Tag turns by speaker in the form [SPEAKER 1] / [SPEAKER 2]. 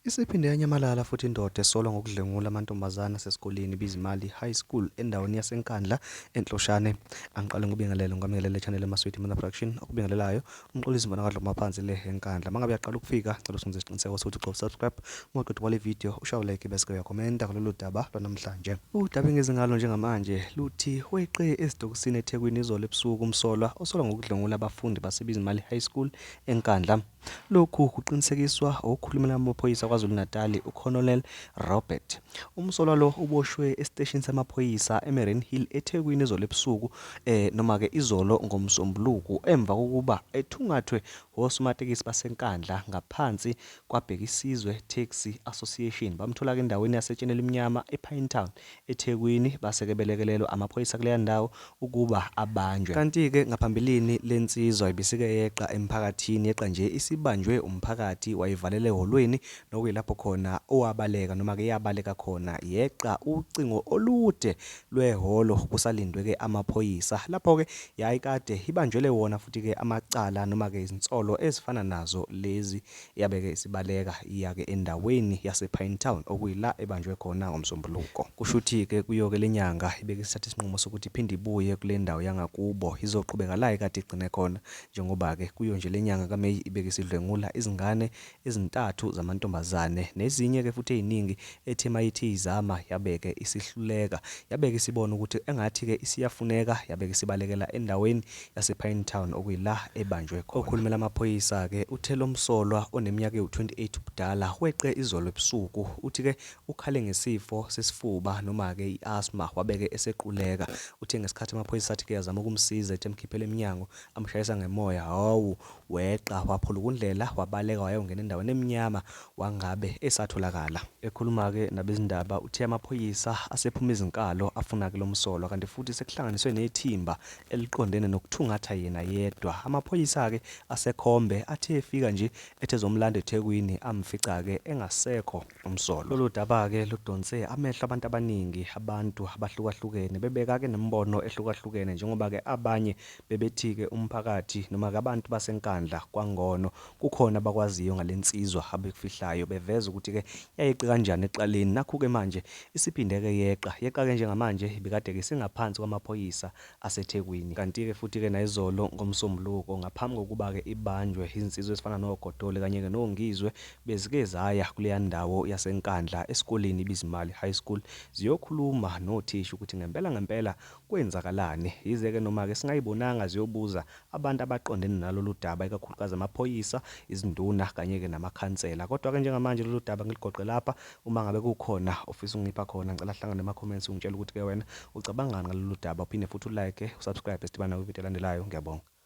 [SPEAKER 1] Isiphinde yanyamalala futhi indoda esolwa ngokudlwengula amantombazane asesikoleni Bizimali High School endaweni yaseNkandla eNhloshane. Angiqale ngobingelele ngamngelela channel eMasweti Media Production okubingelelayo umxolisi mbonakala maphansi le eNkandla. Mangabe uyaqala ukufika ngicela usenze isiqiniseko sokuthi uqofa subscribe ngoqedwe kwale video ushaye like bese uyakhomenta kulolu daba lwanamhlanje. Udaba ngezingalo njengamanje luthi weqe esidokisini eThekwini izolo ebusuku umsolwa osolwa ngokudlwengula abafundi baseBizimali High School eNkandla. Lokhu kuqinisekiswa ukukhulumela amaphoyisa kwaZulu-Natal uColonel Robert. Umsolwa lo uboshwe esiteshini samaphoyisa eMarine Hill eThekwini izolo ebusuku noma ke izolo ngomsombuluko emva kokuba ethungathwe osomatekisi baseNkandla ngaphansi kwaBhekisizwe Taxi Association. Bamthola ke endaweni yaseTshenela Imnyama ePinetown eThekwini baseke belekelelwa amaphoyisa kuleya ndawo ukuba abanjwe. Kanti ke ngaphambilini lensizwa ibisike yeqa emphakathini yeqa nje isibanjwe umphakathi wayivalele eholweni nokuyilapho khona owabaleka noma ke yabaleka khona yeqa ucingo olude lwehholo kusalindwe ke amaphoyisa. Lapho ke yayikade ibanjwele wona futhi ke amacala noma ke izinsolo ezifana nazo lezi yabeke isibaleka iyake endaweni yasePinetown okuyila ebanjwe khona ngomsombuluko. Kushuthi ke kuyoke lenyanga ibeke isithatha isinqumo sokuthi iphinde ibuye kule ndawo yangakubo izoqhubeka la ekade igcine khona njengoba ke kuyo nje lenyanga kaMeyi ibeke isidlwengula izingane ezintathu zamantombazane nezinye ke futhi eziningi ethe mayithi izama yabeke isihluleka yabeke isibona ukuthi engathi ke isiyafuneka yabeke isibalekela endaweni yasePinetown okuyila ebanjwe khona. Okhulumela amaphoyisa ke uthela umsolwa oneminyaka ewu28 ubudala weqe izolo ebusuku uthi ke ukhale ngesifo sesifuba noma ke iasthma wabeke esequleka. Uthe ngesikhathi amaphoyisa athi ke yazama ukumsiza ethi emkhiphele eminyango amshayisa ngemoya hawu weqa waphula ukundlela wabaleka wayongena endaweni eminyama wangabe esatholakala. Ekhuluma ke nabezindaba uthe amaphoyisa asephuma izinkalo afuna ke lomsolwa kanti futhi sekuhlanganiswe nethimba eliqondene nokuthungatha yena yedwa. Amaphoyisa ke asekhombe athe efika nje ethezomlanda eThekwini amfica ke engasekho umsolwa. Lolu daba ke ludonse amehlo abantu abaningi abantu abahlukahlukene bebeka ke nembono ehlukahlukene njengoba ke abanye bebethi ke umphakathi noma ke abantu baseNkandla kwangono kukhona abakwaziyo ngalensizwa abekufihlayo beveza ukuthi ke yayiqe kanjani exaleni nakho ke manje isiphinde ke yeqa ke njengamanje ibikade ke singaphansi kwamaphoyisa aseThekwini. Kanti ke futhi ke nayizolo ngomsombuluko ngaphambi kokuba ke ibanjwe izinsizwa ezifana noGodole kanye ke noNgizwe bezike zaya kuleya ndawo yaseNkandla esikoleni Bizimali High School ziyokhuluma nothisha ukuthi ngempela kwenzakalani. Yize ke noma ke singayibonanga ziyobuza abantu abaqondene nalolu daba ikakhulukazi amaphoyisa izinduna kanye ke namakhansela. Kodwa ke njengamanje lolu daba ngiligoqe lapha. Uma ngabe kukhona ofisa ungipha khona ngicela hlangana ema-comments ungitshela ukuthi ke wena ucabangani ngalolu daba uphinde futhi ulike usubscribe sidibana kwivideo elandelayo. Ngiyabonga.